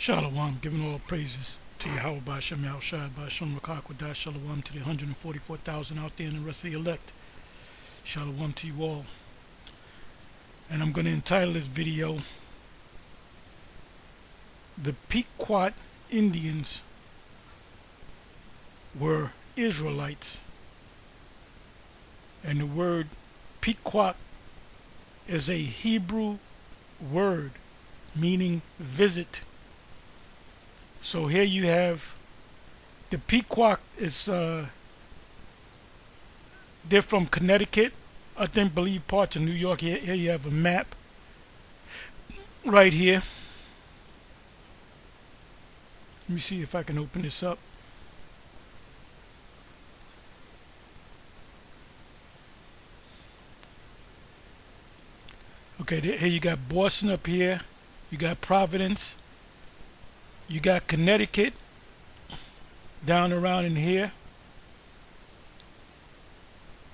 Shalom, giving all praises to Yahweh Ba'Shem Yahushua Ba'Shem Rakakwadah. Shalom to the 144,000 out there and the rest of the elect. Shalom to you all. And I'm going to entitle this video, The Pequot Indians Were Israelites. And the word Pequot is a Hebrew word meaning visit. So here you have the Pequot is they're from Connecticut, I believe parts of New York. Here you have a map right here. Let me see if I can open this up. Okay, here you got Boston up here, you got Providence, you got Connecticut down around in here.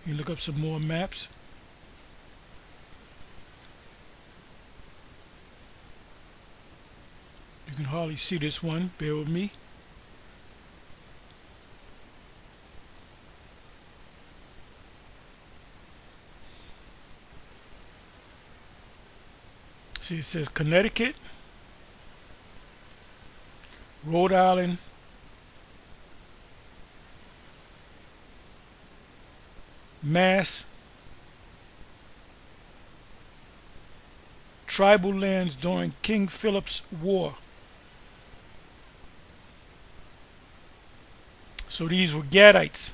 You look up some more maps. You can hardly see this one, bear with me. See, it says Connecticut, Rhode Island, Mass, tribal lands during King Philip's War. So these were Gadites.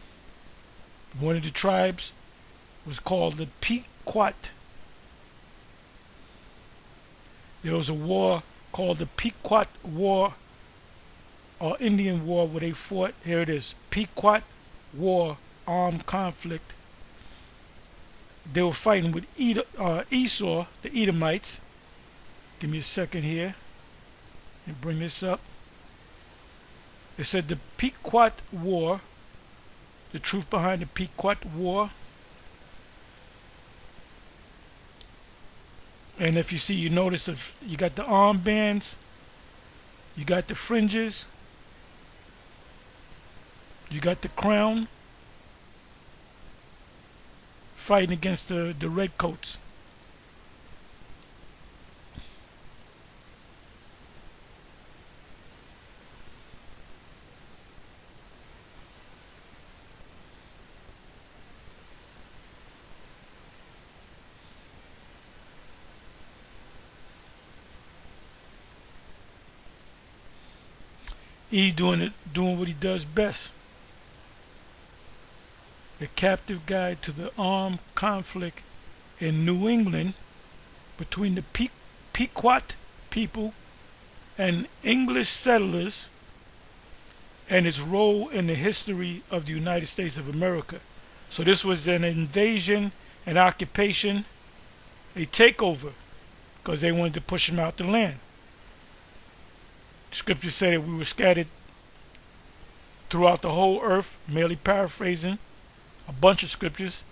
One of the tribes was called the Pequot. There was a war called the Pequot War or Indian War where they fought. Here it is, Pequot War, armed conflict. They were fighting with Esau, the Edomites. Give me a second here and bring this up. It said the Pequot War, the truth behind the Pequot War. And if you see, you notice if you got the armbands, you got the fringes, you got the crown, fighting against the redcoats. He doing what he does best. The captive guide to the armed conflict in New England between the Pequot people and English settlers and its role in the history of the United States of America. So this was an invasion, an occupation, a takeover, because they wanted to push them out the land. Scriptures say that we were scattered throughout the whole earth, merely paraphrasing a bunch of scriptures,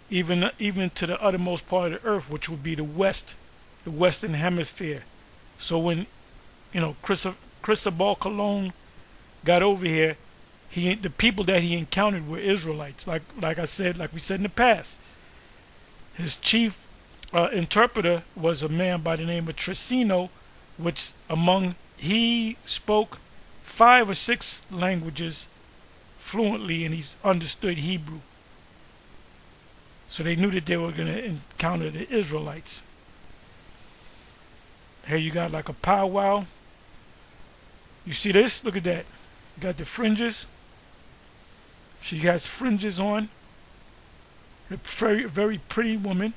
even to the uttermost part of the earth, which would be the western hemisphere. So when Cristobal Colon got over here, the people that he encountered were Israelites. Like we said in the past, his chief interpreter was a man by the name of Tricino, which he spoke 5 or 6 languages fluently, and he understood Hebrew. So they knew that they were going to encounter the Israelites. Here you got like a powwow. You see this? Look at that. You got the fringes. She has fringes on. A very, very pretty woman.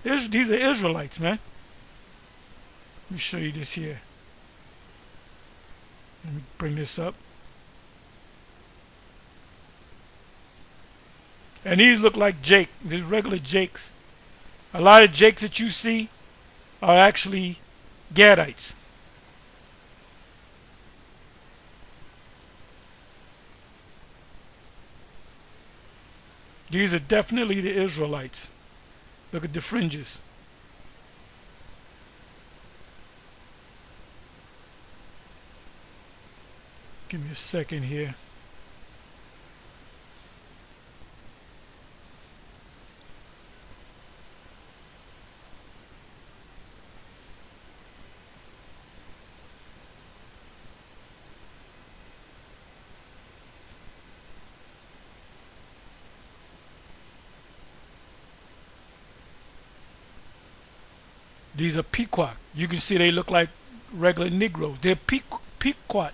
These are Israelites, man. Let me show you this here. Let me bring this up. And these look like Jake. These regular Jakes. A lot of Jakes that you see are actually Gadites. These are definitely the Israelites. Look at the fringes. Give me a second here. These are Pequot. You can see they look like regular Negroes. They're Pequot.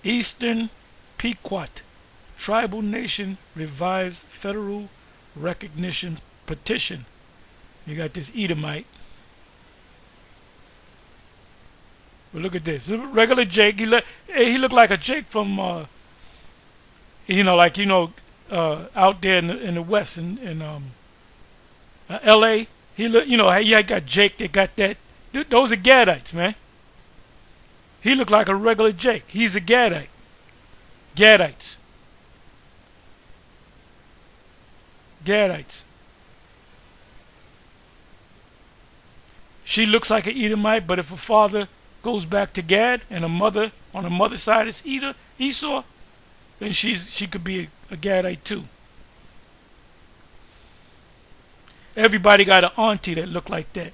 Eastern Pequot. Tribal nation revives federal recognition petition. You got this Edomite. But look at this. Regular Jake. He looked like a Jake from out there in the West in L.A. He look, he got Jake. They got that. Those are Gadites, man. He looked like a regular Jake. He's a Gadite. Gadites. Gadites. She looks like an Edomite, but if her father goes back to Gad and her mother on her mother's side is Esau, then she could be a Gadite too. Everybody got an auntie that look like that.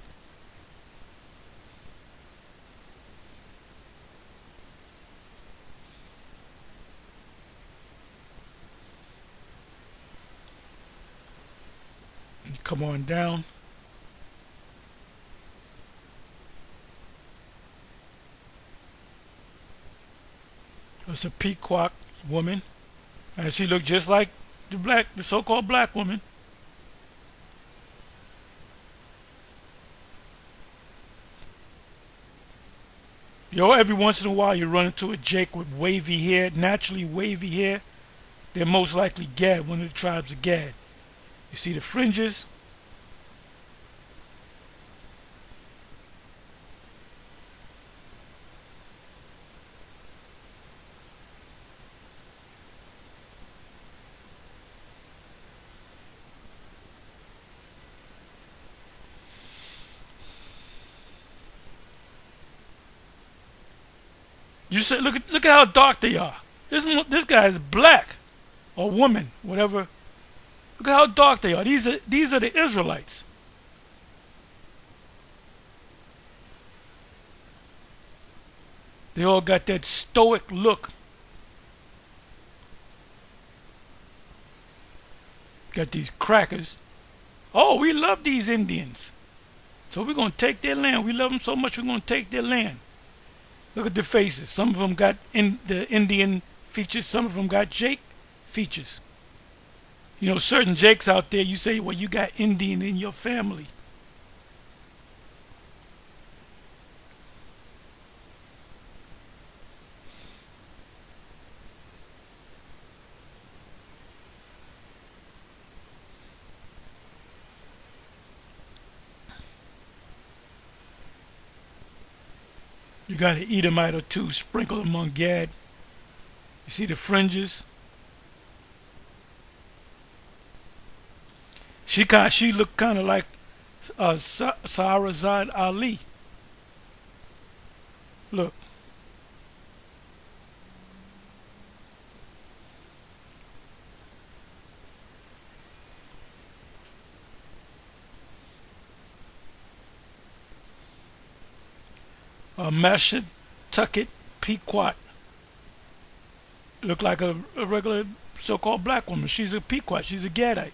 Come on down. It's a Pequot woman, and she looked just like the so-called black woman. Every once in a while you run into a Jake with wavy hair, naturally wavy hair. They're most likely Gad, one of the tribes of Gad. You see the fringes. You say, look at how dark they are. This guy is black, or woman, whatever. Look at how dark they are. These are the Israelites. They all got that stoic look. Got these crackers. Oh, we love these Indians. So we're going to take their land. We love them so much we're going to take their land. Look at the faces. Some of them got the Indian features. Some of them got Jake features. Certain Jakes out there, you say, well, you got Indian in your family. You got an Edomite or two sprinkled among Gad. You see the fringes. She looked kind of like Saharazad Ali. Look. Mashantucket Pequot. Look like a regular so-called black woman. She's a Pequot. She's a Gadite.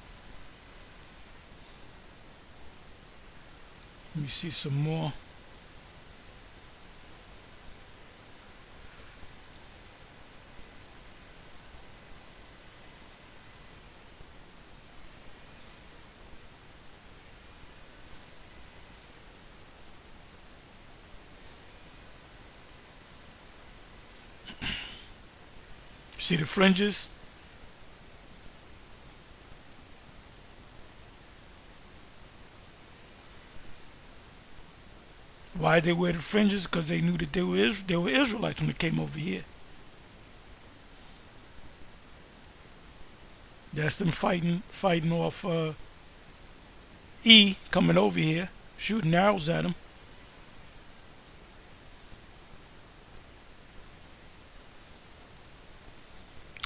Let me see some more. See the fringes? Why they wear the fringes? Because they knew that they were Israelites when they came over here. That's them fighting off E coming over here. shooting arrows at them.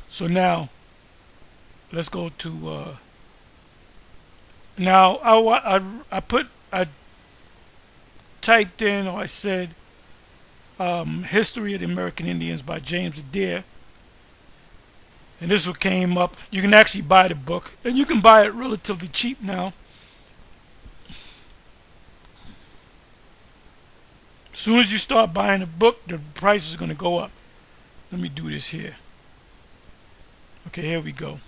So now let's go to now I typed in, or I said, History of the American Indians by James Adair, and this one came up. You can actually buy the book, and you can buy it relatively cheap now. As soon as you start buying a book, the price is going to go up. Let me do this here. Okay, here we go.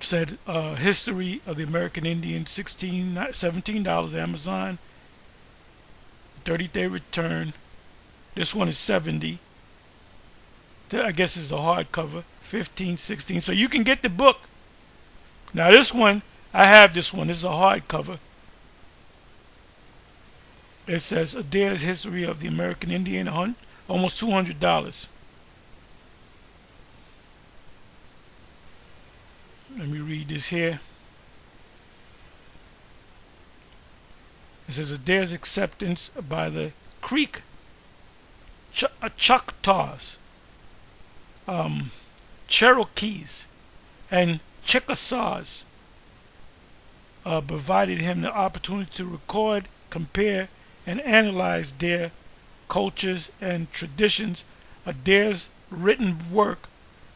Said History of the American Indians, $17, Amazon, 30-day return. This one is $70. I guess it's a hardcover, $15, $16. So you can get the book. Now this one, I have this one. This is a hardcover. It says Adair's History of the American Indian, almost $200. Let me read this here. It says Adair's acceptance by the Creek Choctaws, Cherokees, and Chickasaws provided him the opportunity to record, compare, and analyze their cultures and traditions. Adair's written work,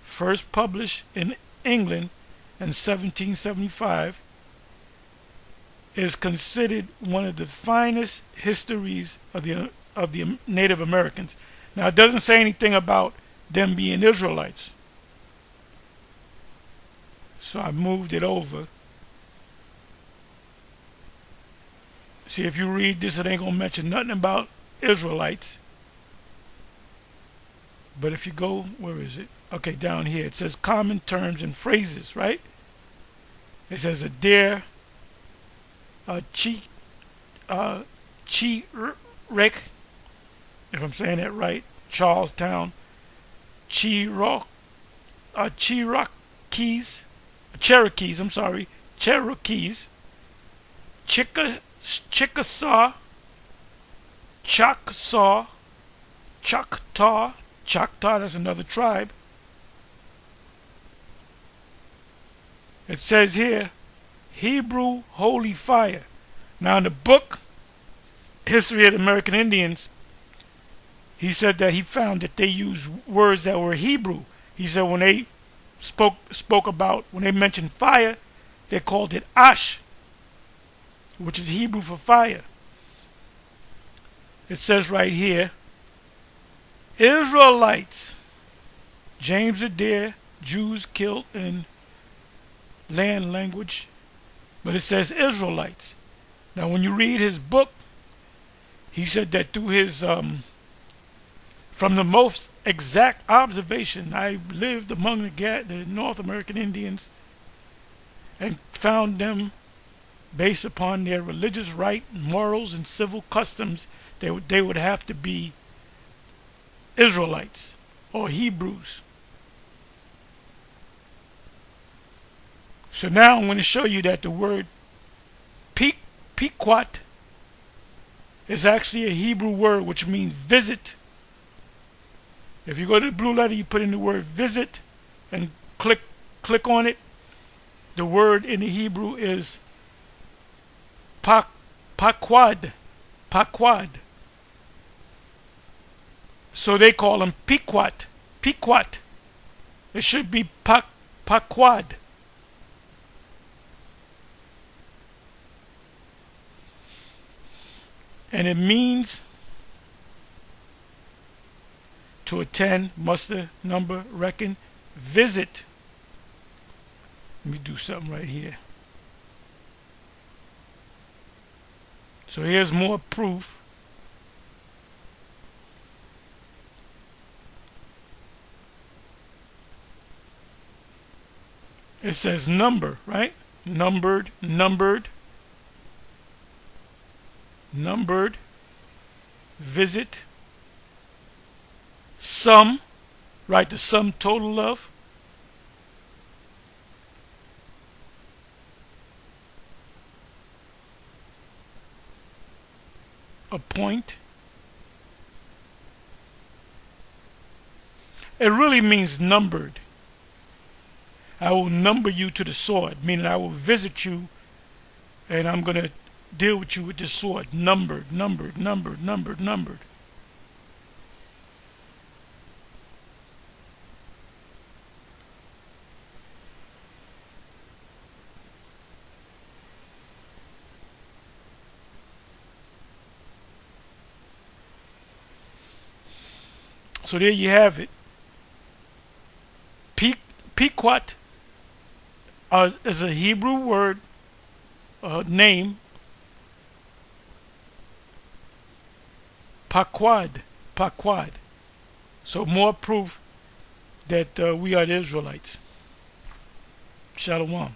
first published in England in 1775, is considered one of the finest histories of the Native Americans. Now it doesn't say anything about them being Israelites, so I moved it over. See, if you read this, it ain't gonna mention nothing about Israelites. But if you go, where is it? Okay, down here it says common terms and phrases, right? It says Adair, Chirek, if I'm saying that right, Charlestown, Cherokees, Cherokees, Chickasaw, Choctaw, that's another tribe. It says here, Hebrew Holy Fire. Now in the book, History of the American Indians, he said that he found that they used words that were Hebrew. He said when they spoke about, when they mentioned fire, they called it Ash, which is Hebrew for fire. It says right here, Israelites, James Adair, Jews killed in land language, but it says Israelites. Now when you read his book, he said that through his from the most exact observation, I lived among the North American Indians and found them, based upon their religious right, morals, and civil customs, they would have to be Israelites or Hebrews. So now I'm going to show you that the word Pequot is actually a Hebrew word which means visit. If you go to the blue letter, you put in the word visit and click on it. The word in the Hebrew is Pequod. So they call him Pequot. It should be Pequod. And it means to attend, muster, number, reckon, visit. Let me do something right here. So here's more proof. It says number, right? Numbered, visit, sum, right? The sum total of. a point. It really means numbered. I will number you to the sword, meaning I will visit you and I'm going to deal with you with this sword. Numbered, numbered, numbered, numbered, numbered. So there you have it. Pequot is a Hebrew word, name. Pequot. So more proof that we are the Israelites. Shalom.